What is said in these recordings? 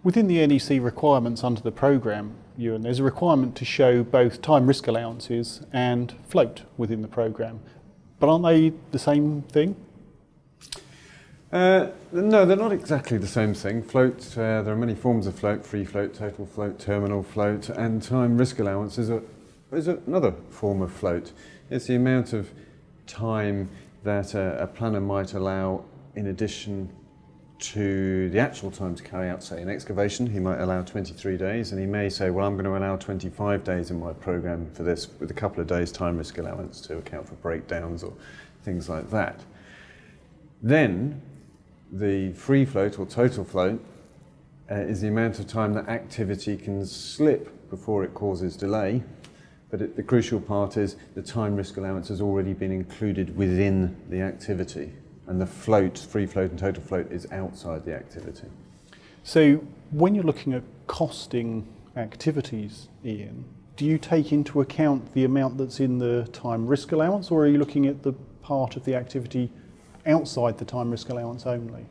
Within the NEC requirements under the programme, Ewan, there's a requirement to show both time risk allowances and float within the programme. But aren't they the same thing? No, they're not exactly the same thing. Float, there are many forms of float: free float, total float, terminal float, and time risk allowance is another form of float. It's the amount of time that a planner might allow in addition to the actual time to carry out, say, an excavation. He might allow 23 days, and he may say, well, I'm going to allow 25 days in my programme for this, with a couple of days time risk allowance to account for breakdowns or things like that. Then the free float or total float is the amount of time that activity can slip before it causes delay. But the crucial part is the time risk allowance has already been included within the activity, and the float, free float and total float, is outside the activity. So when you're looking at costing activities, Ian, do you take into account the amount that's in the time risk allowance, or are you looking at the part of the activity outside the time risk allowance only?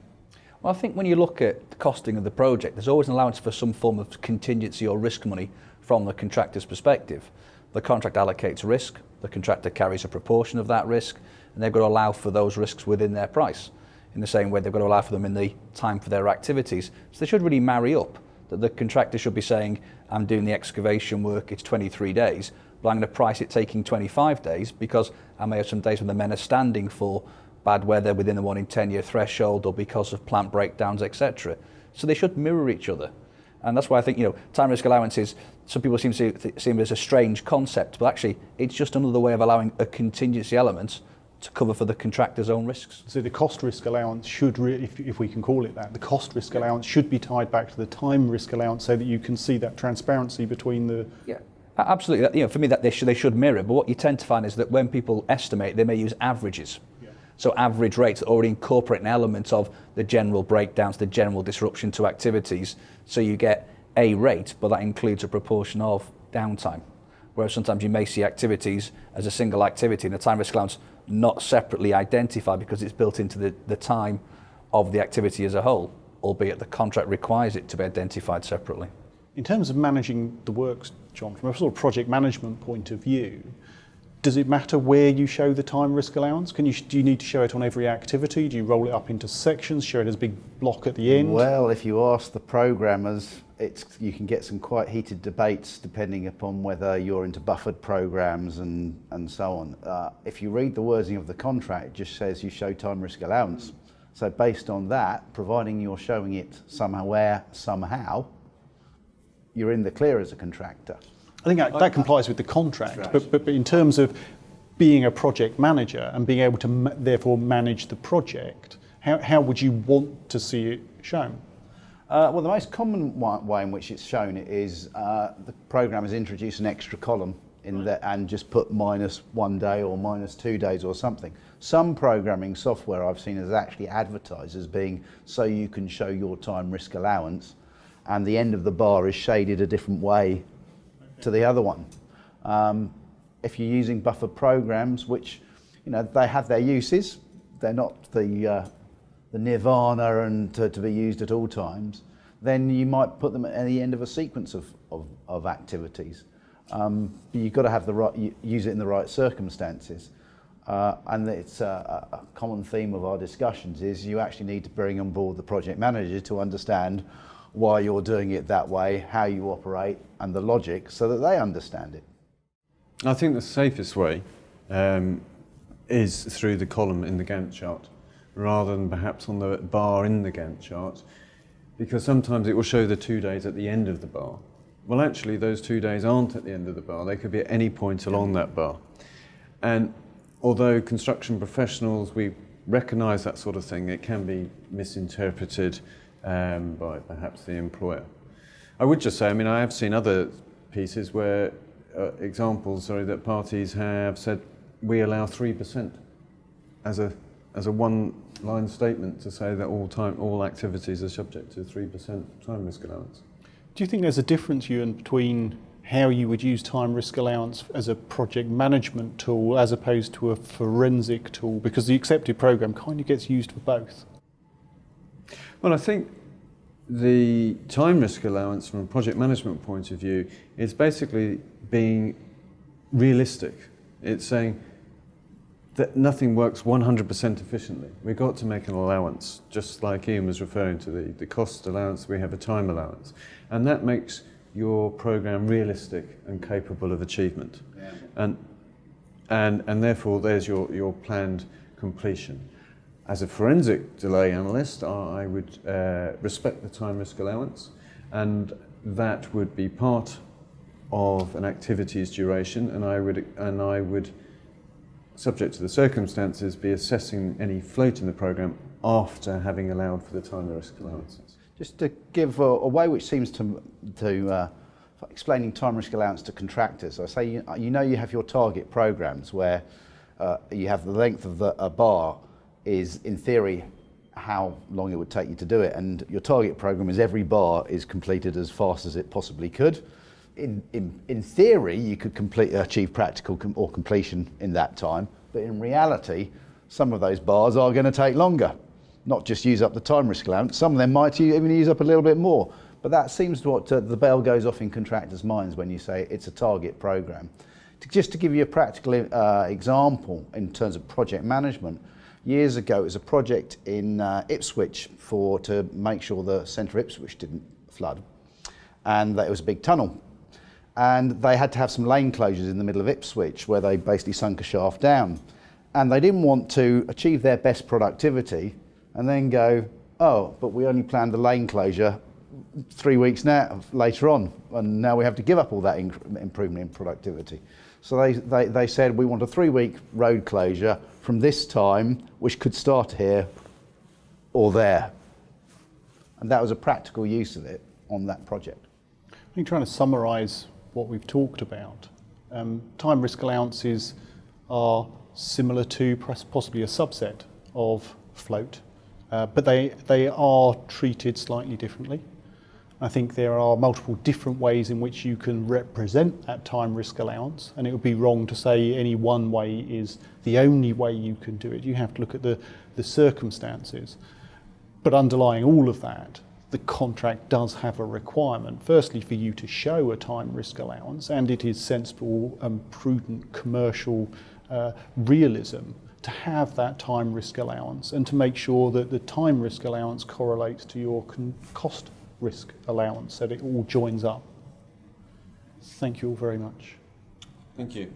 Well, I think when you look at the costing of the project, there's always an allowance for some form of contingency or risk money from the contractor's perspective. The contract allocates risk, the contractor carries a proportion of that risk, and they've got to allow for those risks within their price. In the same way, they've got to allow for them in the time for their activities. So they should really marry up, that the contractor should be saying, I'm doing the excavation work, it's 23 days, but I'm going to price it taking 25 days because I may have some days when the men are standing for bad weather within the 1 in 10 year threshold or because of plant breakdowns, etc. So they should mirror each other. And that's why I think, time risk allowances, some people seem to see it as a strange concept, but actually it's just another way of allowing a contingency element to cover for the contractor's own risks. So the cost risk allowance should, if we can call it that, the cost risk allowance should be tied back to the time risk allowance so that you can see that transparency between the... Yeah, absolutely. For me, that they should mirror, but what you tend to find is that when people estimate, they may use averages. Yeah. So average rates already incorporate an element of the general breakdowns, the general disruption to activities, so you get a rate, but that includes a proportion of downtime. Whereas sometimes you may see activities as a single activity and the time risk allowance not separately identified because it's built into the time of the activity as a whole, albeit the contract requires it to be identified separately. In terms of managing the works, John, from a sort of project management point of view, does it matter where you show the time risk allowance? Do you need to show it on every activity? Do you roll it up into sections, show it as a big block at the end? Well, if you ask the programmers, you can get some quite heated debates depending upon whether you're into buffered programs and so on. If you read the wording of the contract, it just says you show time risk allowance. So based on that, providing you're showing it somehow, you're in the clear as a contractor. I think that complies with the contract, but in terms of being a project manager and being able to therefore manage the project, how would you want to see it shown? Well, the most common way in which it's shown is the programmers introduce an extra column in there and just put -1 day or -2 days or something. Some programming software I've seen is actually advertised as being so you can show your time risk allowance, and the end of the bar is shaded a different way to the other one. If you're using buffer programs, which they have their uses, they're not the nirvana and to be used at all times, then you might put them at the end of a sequence of activities. You've got to have use it in the right circumstances. And it's a common theme of our discussions is you actually need to bring on board the project manager to understand why you're doing it that way, how you operate, and the logic, so that they understand it. I think the safest way is through the column in the Gantt chart, rather than perhaps on the bar in the Gantt chart, because sometimes it will show the 2 days at the end of the bar. Well, actually, those 2 days aren't at the end of the bar. They could be at any point along that bar. And although construction professionals, we recognise that sort of thing, it can be misinterpreted by perhaps the employer. I would just say, I have seen other pieces where that parties have said we allow 3% as a one-line statement to say that all activities are subject to 3% time risk allowance. Do you think there's a difference, Ewan, between how you would use time risk allowance as a project management tool as opposed to a forensic tool? Because the accepted program kind of gets used for both. Well, I think the time risk allowance from a project management point of view is basically being realistic. It's saying that nothing works 100% efficiently. We've got to make an allowance, just like Ian was referring to the cost allowance, we have a time allowance. And that makes your program realistic and capable of achievement. Yeah. And therefore there's your planned completion. As a forensic delay analyst, I would respect the time risk allowance, and that would be part of an activity's duration, and I would, subject to the circumstances, be assessing any float in the programme after having allowed for the time risk allowances. Just to give a way which seems to explaining time risk allowance to contractors, I say you know you have your target programs where you have the length of a bar is in theory how long it would take you to do it, and your target program is every bar is completed as fast as it possibly could. In theory, you could achieve practical or completion in that time, but in reality, some of those bars are going to take longer. Not just use up the time risk allowance, some of them might even use up a little bit more. But that seems to what the bell goes off in contractors' minds when you say it's a target program. Just to give you a practical example in terms of project management, years ago it was a project in Ipswich to make sure the centre of Ipswich didn't flood, and that it was a big tunnel. And they had to have some lane closures in the middle of Ipswich where they basically sunk a shaft down. And they didn't want to achieve their best productivity and then go, oh, but we only planned the lane closure 3 weeks later on, and now we have to give up all that improvement in productivity. So they said, we want a 3-week road closure from this time, which could start here or there. And that was a practical use of it on that project. I think trying to summarise what we've talked about, time risk allowances are similar to possibly a subset of float, but they are treated slightly differently. I think there are multiple different ways in which you can represent that time risk allowance, and it would be wrong to say any one way is the only way you can do it. You have to look at the circumstances. But underlying all of that, the contract does have a requirement, firstly for you to show a time risk allowance, and it is sensible and prudent commercial realism to have that time risk allowance and to make sure that the time risk allowance correlates to your cost risk allowance, that it all joins up. Thank you all very much. Thank you.